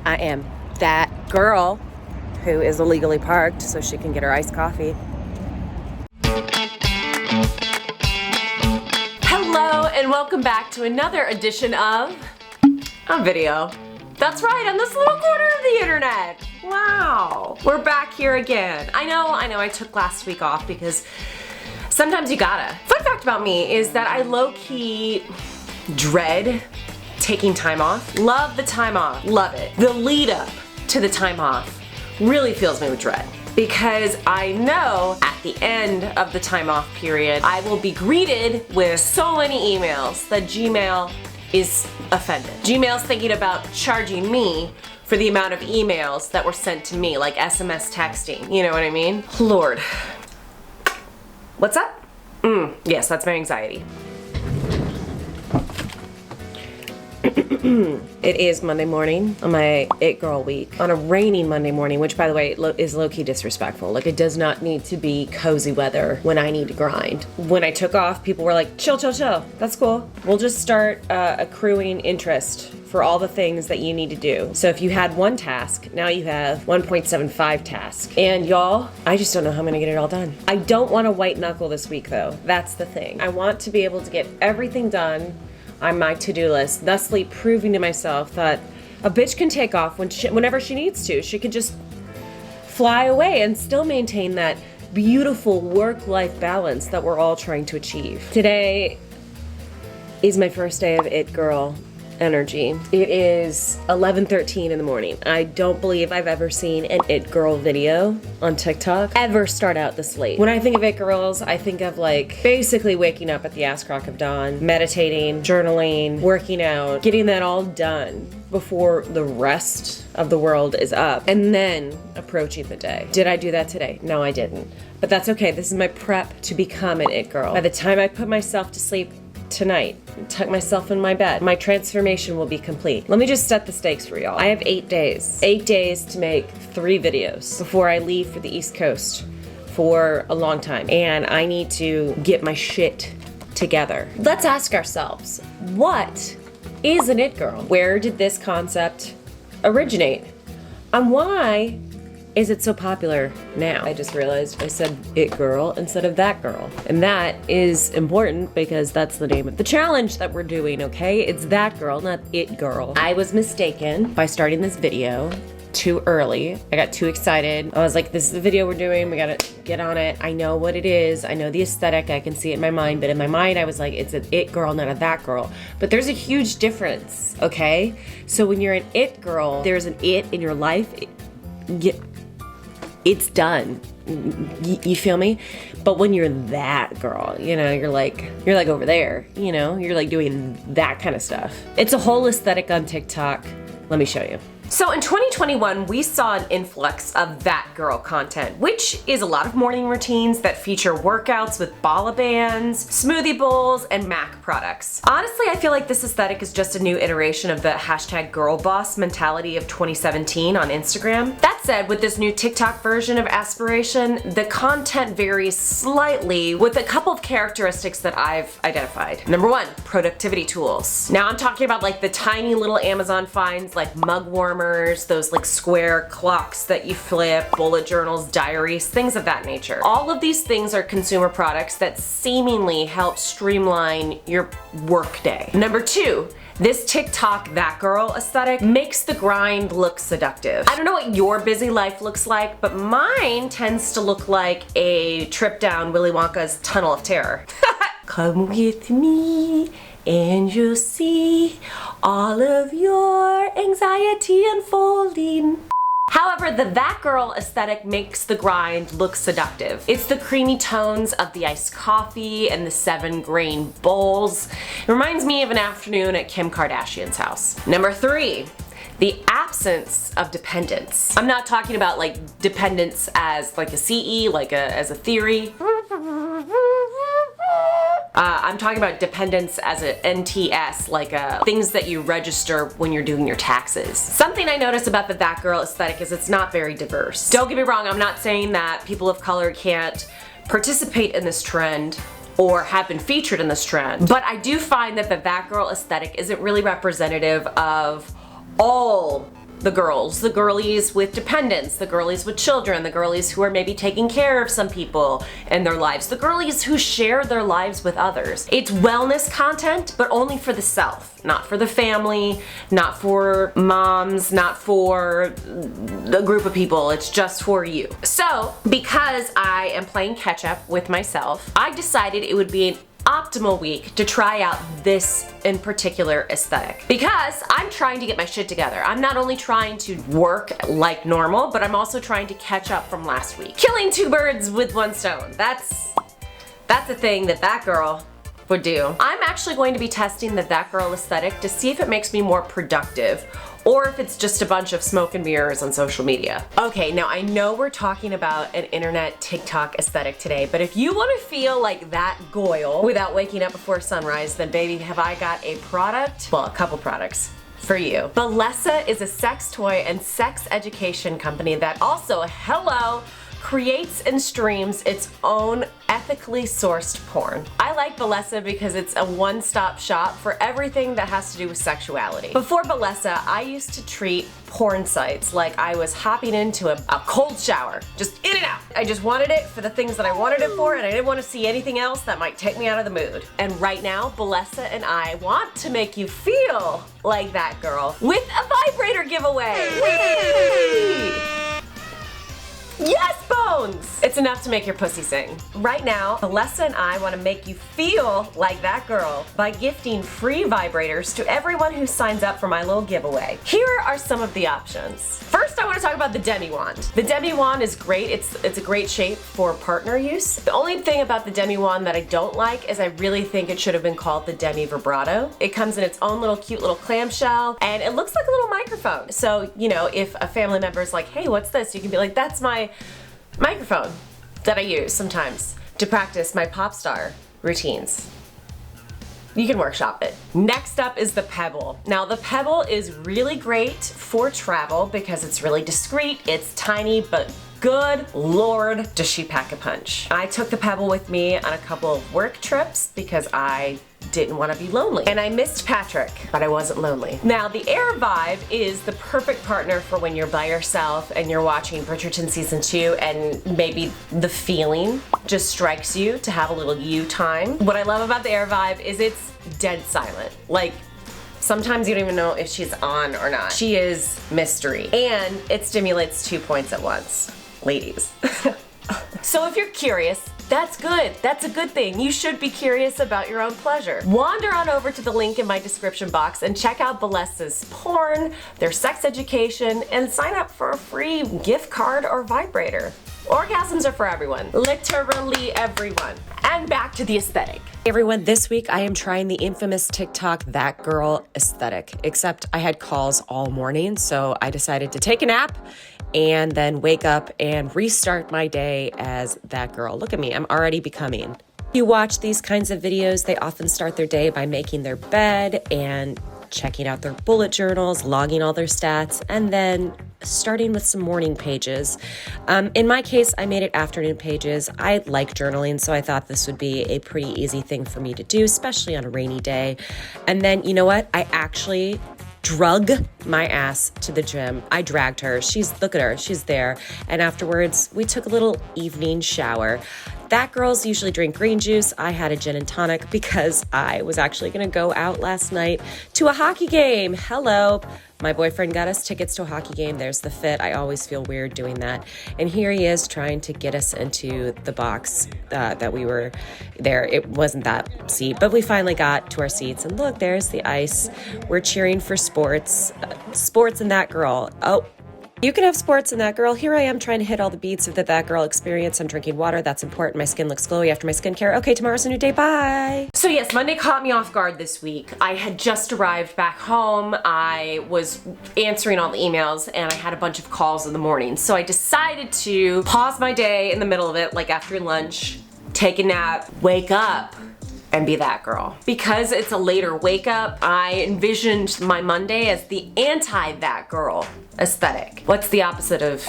I am that girl who is illegally parked so she can get her iced coffee. Hello and welcome back to another edition of a video. That's right, on this little corner of the internet. Wow, we're back here again. I know, I took last week off because sometimes you gotta. Fun fact about me is that I low-key dread taking time off. Love the time off, love it. The lead up to the time off really fills me with dread because I know at the end of the time off period, I will be greeted with so many emails that Gmail is offended. Gmail's thinking about charging me for the amount of emails that were sent to me, like SMS texting, you know what I mean? Lord. What's up? Yes, that's my anxiety. It is Monday morning on my It Girl week. On a rainy Monday morning, which by the way is low-key disrespectful. Like, it does not need to be cozy weather when I need to grind. When I took off, people were like, chill, chill, chill. That's cool. We'll just start accruing interest for all the things that you need to do. So if you had one task, now you have 1.75 tasks. And y'all, I just don't know how I'm gonna get it all done. I don't want to white knuckle this week though. That's the thing. I want to be able to get everything done on my to-do list, thusly proving to myself that a bitch can take off whenever she needs to. She could just fly away and still maintain that beautiful work-life balance that we're all trying to achieve. Today is my first day of It Girl energy. It is 11:13 in the morning. I don't believe I've ever seen an It Girl video on TikTok ever start out this late. When I think of It Girls, I think of like basically waking up at the ass crack of dawn, meditating, journaling, working out, getting that all done before the rest of the world is up, and then approaching the day. Did I do that today? No, I didn't. But that's okay. This is my prep to become an It Girl. By the time I put myself to sleep tonight, tuck myself in my bed, my transformation will be complete. Let me just set the stakes for y'all. I have 8 days. 8 days to make 3 videos before I leave for the East Coast for a long time. And I need to get my shit together. Let's ask ourselves, what is an It Girl? Where did this concept originate? And why is it so popular now? I just realized I said It Girl instead of That Girl. And that is important because that's the name of the challenge that we're doing, okay? It's That Girl, not It Girl. I was mistaken by starting this video too early. I got too excited. I was like, this is the video we're doing. We gotta get on it. I know what it is. I know the aesthetic. I can see it in my mind. But in my mind, I was like, it's an It Girl, not a That Girl. But there's a huge difference, okay? So when you're an It Girl, there's an It in your life. It's done. You feel me? But when you're that girl, you know, you're like over there, you know, you're like doing that kind of stuff. It's a whole aesthetic on TikTok. Let me show you. So in 2021, we saw an influx of That Girl content, which is a lot of morning routines that feature workouts with bala bands, smoothie bowls, and MAC products. Honestly, I feel like this aesthetic is just a new iteration of the hashtag girl boss mentality of 2017 on Instagram. That said, with this new TikTok version of aspiration, the content varies slightly with a couple of characteristics that I've identified. Number 1, productivity tools. Now I'm talking about like the tiny little Amazon finds like mug warmers, those like square clocks that you flip, bullet journals, diaries, things of that nature. All of these things are consumer products that seemingly help streamline your workday. Number 2, this TikTok That Girl aesthetic makes the grind look seductive. I don't know what your busy life looks like, but mine tends to look like a trip down Willy Wonka's Tunnel of Terror. Come with me and you'll see all of your anxiety unfolding. However, the That Girl aesthetic makes the grind look seductive. It's the creamy tones of the iced coffee and the 7-grain bowls. It reminds me of an afternoon at Kim Kardashian's house. Number 3, the absence of dependence. I'm not talking about like dependence as like a CE, like as a theory. I'm talking about dependence as an NTS, like things that you register when you're doing your taxes. Something I notice about the That Girl aesthetic is it's not very diverse. Don't get me wrong, I'm not saying that people of color can't participate in this trend or have been featured in this trend, but I do find that the That Girl aesthetic isn't really representative of all the girls, the girlies with dependents, the girlies with children, the girlies who are maybe taking care of some people in their lives, the girlies who share their lives with others. It's wellness content, but only for the self, not for the family, not for moms, not for a group of people. It's just for you. So, because I am playing catch up with myself, I decided it would be an optimal week to try out this in particular aesthetic, because I'm trying to get my shit together. I'm not only trying to work like normal, but I'm also trying to catch up from last week. Killing two birds with one stone. That's a thing that girl would do. I'm actually going to be testing the that girl aesthetic to see if it makes me more productive, or if it's just a bunch of smoke and mirrors on social media. Okay, now I know we're talking about an internet TikTok aesthetic today, but if you want to feel like that goyle without waking up before sunrise, then baby, have I got a product, well, a couple products for you. Bellesa is a sex toy and sex education company that also, hello, creates and streams its own ethically sourced porn. I like Bellesa because it's a one-stop shop for everything that has to do with sexuality. Before Bellesa, I used to treat porn sites like I was hopping into a cold shower, just in and out. I just wanted it for the things that I wanted it for, and I didn't want to see anything else that might take me out of the mood. And right now, Bellesa and I want to make you feel like that girl with a vibrator giveaway. Whee! Yes, Bones! It's enough to make your pussy sing. Right now, Bellesa and I want to make you feel like that girl by gifting free vibrators to everyone who signs up for my little giveaway. Here are some of the options. First, I want to talk about the Demi Wand. The Demi Wand is great. It's a great shape for partner use. The only thing about the Demi Wand that I don't like is I really think it should have been called the Demi Vibrato. It comes in its own little cute little clamshell, and it looks like a little microphone. So, you know, if a family member is like, hey, what's this? You can be like, that's my microphone that I use sometimes to practice my pop star routines. You can workshop it. Next up is the Pebble. Now the Pebble is really great for travel because it's really discreet, it's tiny, but good Lord, does she pack a punch. I took the Pebble with me on a couple of work trips because I didn't want to be lonely. And I missed Patrick, but I wasn't lonely. Now the Air Vibe is the perfect partner for when you're by yourself and you're watching Bridgerton season 2 and maybe the feeling just strikes you to have a little you time. What I love about the Air Vibe is it's dead silent. Like, sometimes you don't even know if she's on or not. She is mystery. And it stimulates 2 points at once. Ladies. So if you're curious, that's good. That's a good thing. You should be curious about your own pleasure. Wander on over to the link in my description box and check out Bellesa's porn, their sex education, and sign up for a free gift card or vibrator. Orgasms are for everyone. Literally everyone. And back to the aesthetic. Hey everyone, this week I am trying the infamous TikTok that girl aesthetic, except I had calls all morning, so I decided to take a nap and then wake up and restart my day as that girl. Look at me, I'm already becoming. You watch these kinds of videos, they often start their day by making their bed and checking out their bullet journals, logging all their stats, and then starting with some morning pages. In my case, I made it afternoon pages. I like journaling, so I thought this would be a pretty easy thing for me to do, especially on a rainy day. And then, you know what? I actually drug my ass to the gym. I dragged her. Look at her, she's there. And afterwards, we took a little evening shower. That girls usually drink green juice. I had a gin and tonic because I was actually gonna go out last night to a hockey game. Hello. My boyfriend got us tickets to a hockey game. There's the fit. I always feel weird doing that. And here he is trying to get us into the box that we were there. It wasn't that seat, but we finally got to our seats. And look, there's the ice. We're cheering for sports. Sports and that girl. Oh, you can have sports and that girl. Here I am trying to hit all the beats of the that girl experience. I'm drinking water. That's important. My skin looks glowy after my skincare. Okay, tomorrow's a new day. Bye. So yes, Monday caught me off guard this week. I had just arrived back home. I was answering all the emails and I had a bunch of calls in the morning. So I decided to pause my day in the middle of it, like after lunch, take a nap, wake up, and be that girl. Because it's a later wake up, I envisioned my Monday as the anti-that girl aesthetic. What's the opposite of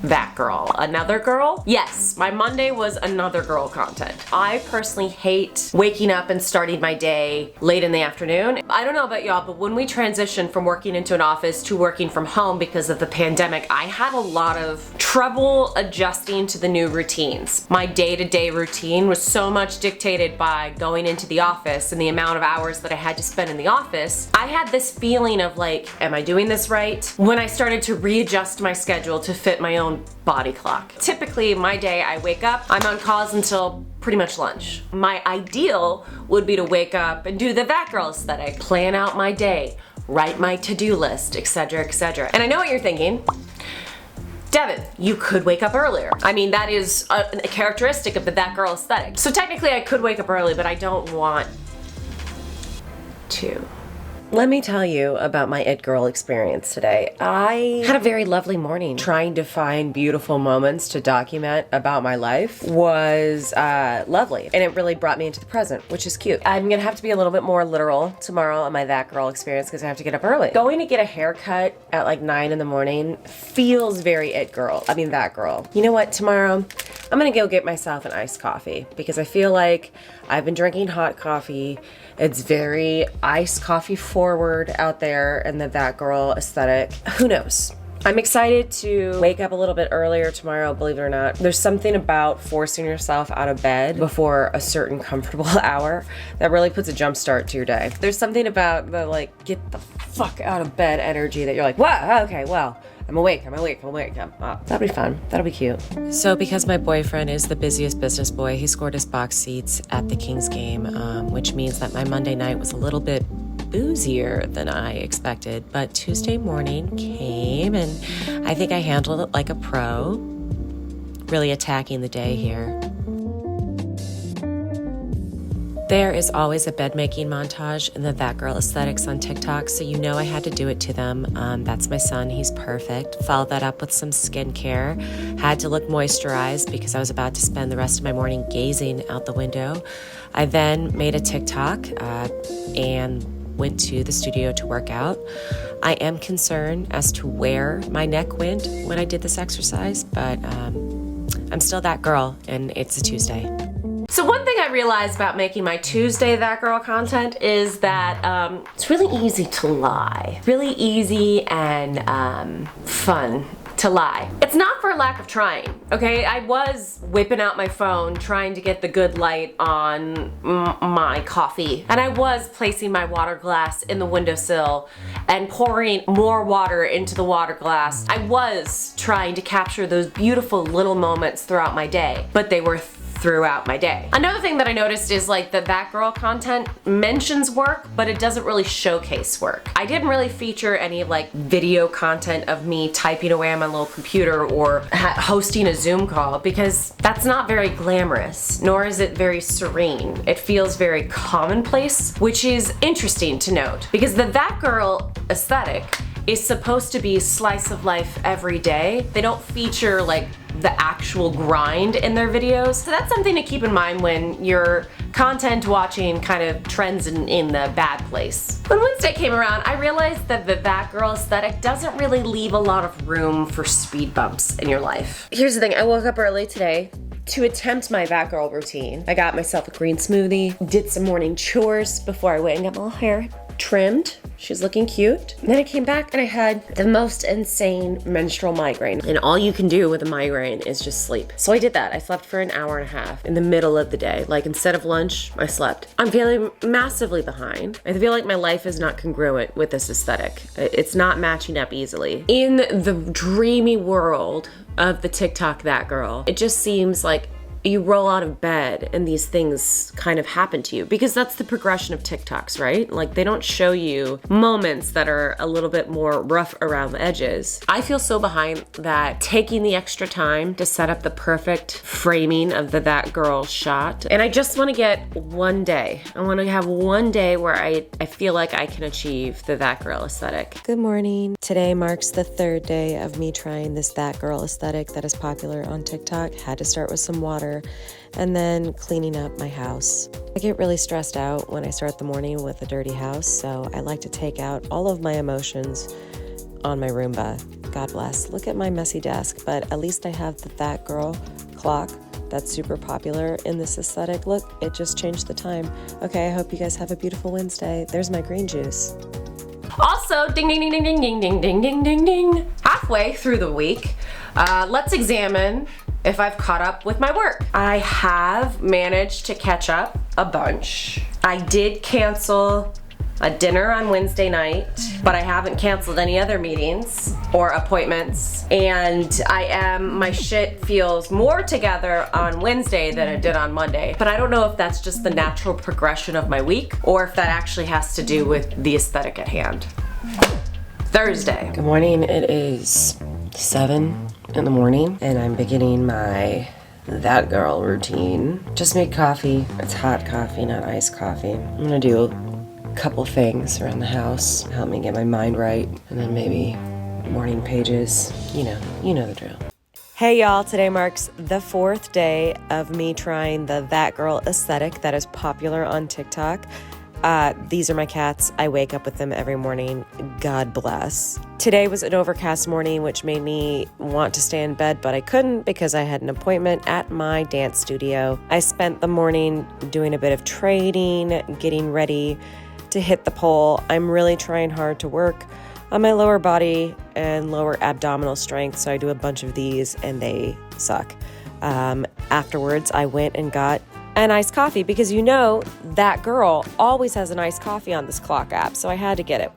that girl. Another girl? Yes, my Monday was another girl content. I personally hate waking up and starting my day late in the afternoon. I don't know about y'all, but when we transitioned from working into an office to working from home because of the pandemic, I had a lot of trouble adjusting to the new routines. My day-to-day routine was so much dictated by going into the office and the amount of hours that I had to spend in the office. I had this feeling of like, am I doing this right? When I started to readjust my schedule to fit my own body clock. Typically, my day, I wake up, I'm on calls until pretty much lunch. My ideal would be to wake up and do the that girl aesthetic, plan out my day, write my to-do list, etc., etc. And I know what you're thinking. Devin, you could wake up earlier. I mean, that is a characteristic of the that girl aesthetic. So technically I could wake up early, but I don't want to. Let me tell you about my It Girl experience today. I had a very lovely morning. Trying to find beautiful moments to document about my life was lovely. And it really brought me into the present, which is cute. I'm gonna have to be a little bit more literal tomorrow on my That Girl experience because I have to get up early. Going to get a haircut at like 9 in the morning feels very It Girl. I mean, that girl. You know what, tomorrow, I'm gonna go get myself an iced coffee because I feel like I've been drinking hot coffee. It's very iced coffee forward out there in the that girl aesthetic. Who knows? I'm excited to wake up a little bit earlier tomorrow, believe it or not. There's something about forcing yourself out of bed before a certain comfortable hour that really puts a jump start to your day. There's something about the like, get the fuck out of bed energy that you're like, wow, okay, well, I'm awake. That'll be fun. That'll be cute. So because my boyfriend is the busiest business boy, he scored his box seats at the Kings game, which means that my Monday night was a little bit boozier than I expected. But Tuesday morning came and I think I handled it like a pro, really attacking the day here. There is always a bed making montage in the That Girl aesthetics on TikTok, so you know I had to do it to them. That's my son, he's perfect. Followed that up with some skincare. Had to look moisturized because I was about to spend the rest of my morning gazing out the window. I then made a TikTok and went to the studio to work out. I am concerned as to where my neck went when I did this exercise, but I'm still that girl and it's a Tuesday. So one thing I realized about making my Tuesday That Girl content is that it's really easy to lie. Really easy and fun to lie. It's not for a lack of trying, okay? I was whipping out my phone trying to get the good light on my coffee. And I was placing my water glass in the windowsill and pouring more water into the water glass. I was trying to capture those beautiful little moments throughout my day, but they were throughout my day. Another thing that I noticed is like the That Girl content mentions work, but it doesn't really showcase work. I didn't really feature any like video content of me typing away on my little computer or hosting a Zoom call because that's not very glamorous, nor is it very serene. It feels very commonplace, which is interesting to note because the That Girl aesthetic is supposed to be slice of life every day. They don't feature like the actual grind in their videos. So that's something to keep in mind when your content watching kind of trends in the bad place. When Wednesday came around, I realized that the That Girl aesthetic doesn't really leave a lot of room for speed bumps in your life. Here's the thing, I woke up early today to attempt my That Girl routine. I got myself a green smoothie, did some morning chores before I went and got my hair trimmed. She's looking cute. And then I came back and I had the most insane menstrual migraine. And all you can do with a migraine is just sleep. So I did that. I slept for an hour and a half in the middle of the day. Like instead of lunch, I slept. I'm feeling massively behind. I feel like my life is not congruent with this aesthetic. It's not matching up easily. In the dreamy world of the TikTok That Girl, it just seems like you roll out of bed and these things kind of happen to you because that's the progression of TikToks, right? Like they don't show you moments that are a little bit more rough around the edges. I feel so behind that taking the extra time to set up the perfect framing of the That Girl shot. And I just want to get one day. I want to have one day where I feel like I can achieve the That Girl aesthetic. Good morning. Today marks the third day of me trying this That Girl aesthetic that is popular on TikTok. Had to start with some water and then cleaning up my house. I get really stressed out when I start the morning with a dirty house, so I like to take out all of my emotions on my Roomba. God bless. Look at my messy desk, but at least I have the That Girl clock that's super popular in this aesthetic. Look, it just changed the time. Okay, I hope you guys have a beautiful Wednesday. There's my green juice. Also, ding, ding, ding, ding, ding, ding, ding, ding, ding, ding, ding. Halfway through the week, let's examine if I've caught up with my work. I have managed to catch up a bunch. I did cancel a dinner on Wednesday night, but I haven't canceled any other meetings or appointments. And my shit feels more together on Wednesday than it did on Monday. But I don't know if that's just the natural progression of my week or if that actually has to do with the aesthetic at hand. Thursday. Good morning, it is 7 in the morning and I'm beginning my That Girl routine. Just made coffee. It's hot coffee, not iced coffee. I'm gonna do a couple things around the house, help me get my mind right, and then maybe morning pages. You know the drill. Hey y'all, today marks the 4th day of me trying the That Girl aesthetic that is popular on TikTok. These are my cats. I wake up with them every morning. God bless. Today was an overcast morning, which made me want to stay in bed, but I couldn't because I had an appointment at my dance studio. I spent the morning doing a bit of training, getting ready to hit the pole. I'm really trying hard to work on my lower body and lower abdominal strength, so I do a bunch of these and they suck. Afterwards, I went and got an iced coffee because That Girl always has an iced coffee on this clock app, so I had to get it.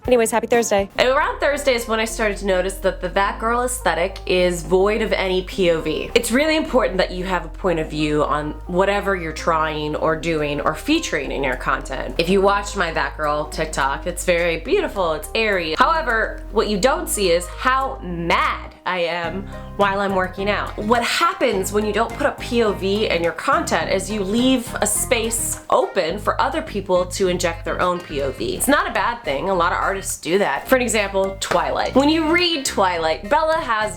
Anyways, happy Thursday. And around Thursday is when I started to notice that the That Girl aesthetic is void of any POV. It's really important that you have a point of view on whatever you're trying or doing or featuring in your content. If you watch my That Girl TikTok, it's very beautiful, it's airy. However, what you don't see is how mad I am while I'm working out. What happens when you don't put a POV in your content is you leave a space open for other people to inject their own POV. It's not a bad thing. A lot of artists do that. For an example, Twilight. When you read Twilight, Bella has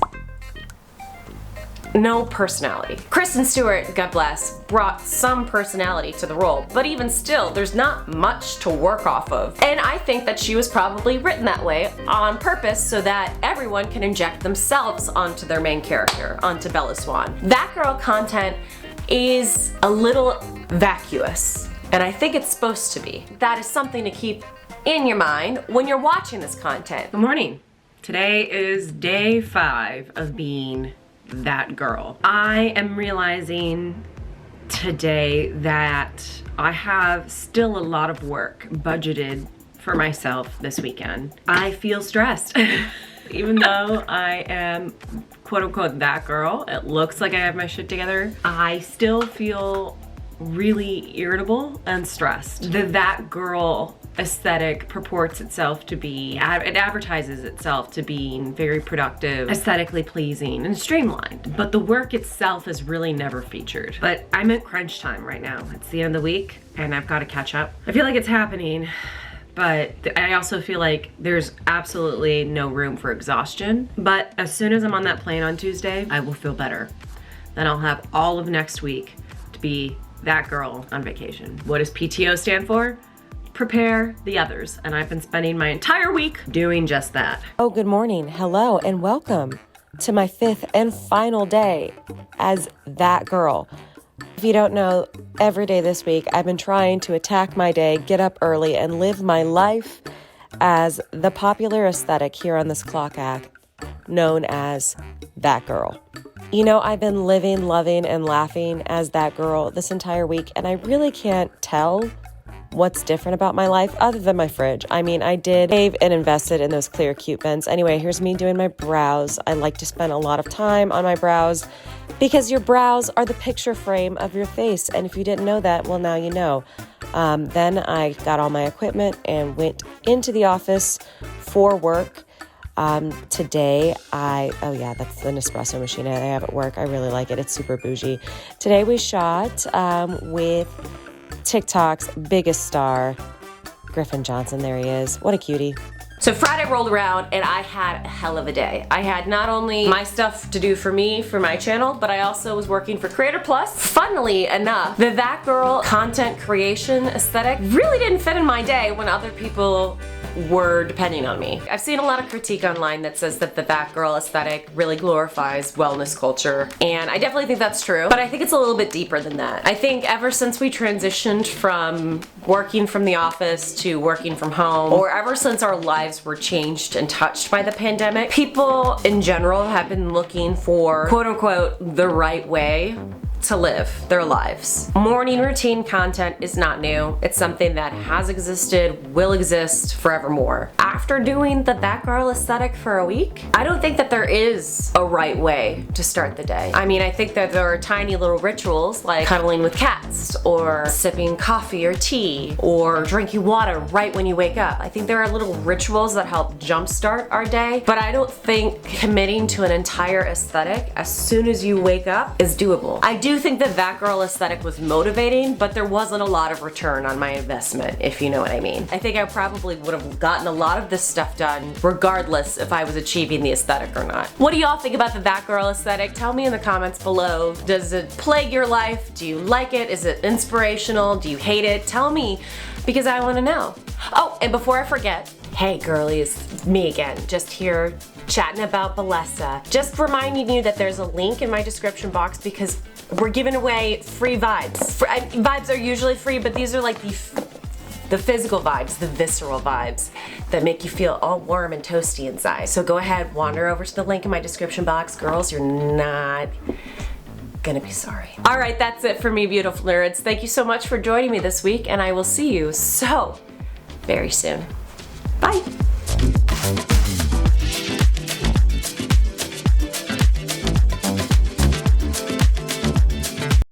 no personality. Kristen Stewart, God bless, brought some personality to the role, but even still, there's not much to work off of. And I think that she was probably written that way on purpose so that everyone can inject themselves onto their main character, onto Bella Swan. That Girl content is a little vacuous, and I think it's supposed to be. That is something to keep in your mind when you're watching this content. Good morning. Today is day 5 of being That Girl. I am realizing today that I have still a lot of work budgeted for myself this weekend. I feel stressed. Even though I am quote unquote that girl, it looks like I have my shit together, I still feel really irritable and stressed. The That Girl aesthetic purports itself to be, it advertises itself to being very productive, aesthetically pleasing, and streamlined. But the work itself is really never featured. But I'm at crunch time right now. It's the end of the week and I've got to catch up. I feel like it's happening, but I also feel like there's absolutely no room for exhaustion. But as soon as I'm on that plane on Tuesday, I will feel better. Then I'll have all of next week to be That Girl on vacation. What does PTO stand for? Prepare the others, and I've been spending my entire week doing just that. Oh, good morning, hello, and welcome to my 5th and final day as That Girl. If you don't know, every day this week I've been trying to attack my day, get up early, and live my life as the popular aesthetic here on this clock app known as That Girl. I've been living, loving, and laughing as That Girl this entire week, and I really can't tell what's different about my life other than my fridge. I mean, I did save and invested in those clear cute pens. Anyway, here's me doing my brows. I like to spend a lot of time on my brows because your brows are the picture frame of your face. And if you didn't know that, well, now you know. Then I got all my equipment and went into the office for work. Today oh yeah, that's the Nespresso machine I have at work. I really like it. It's super bougie. Today we shot with TikTok's biggest star, Griffin Johnson. There he is. What a cutie. So Friday rolled around and I had a hell of a day. I had not only my stuff to do for me, for my channel, but I also was working for Creator Plus. Funnily enough, the That Girl content creation aesthetic really didn't fit in my day when other people were depending on me. I've seen a lot of critique online that says that the fat girl aesthetic really glorifies wellness culture, and I definitely think that's true, but I think it's a little bit deeper than that. I think ever since we transitioned from working from the office to working from home, or ever since our lives were changed and touched by the pandemic, people in general have been looking for quote unquote the right way to live their lives. Morning routine content is not new. It's something that has existed, will exist forevermore. After doing the that girl aesthetic for a week, I don't think that there is a right way to start the day. I mean, I think that there are tiny little rituals like cuddling with cats, or sipping coffee or tea, or drinking water right when you wake up. I think there are little rituals that help jumpstart our day, but I don't think committing to an entire aesthetic as soon as you wake up is doable. I do think that that girl aesthetic was motivating, but there wasn't a lot of return on my investment, if you know what I mean. I think I probably would have gotten a lot of this stuff done regardless if I was achieving the aesthetic or not. What do y'all think about the that girl aesthetic? Tell me in the comments below. Does it plague your life? Do you like it? Is it inspirational? Do you hate it? Tell me, because I want to know. Oh, and before I forget, hey girlies, me again, just here chatting about Balesa. Just reminding you that there's a link in my description box because we're giving away free vibes. Vibes are usually free, but these are like the physical vibes, the visceral vibes that make you feel all warm and toasty inside. So go ahead, wander over to the link in my description box. Girls, you're not gonna be sorry. All right, that's it for me, beautiful nerds. Thank you so much for joining me this week, and I will see you so very soon. Bye.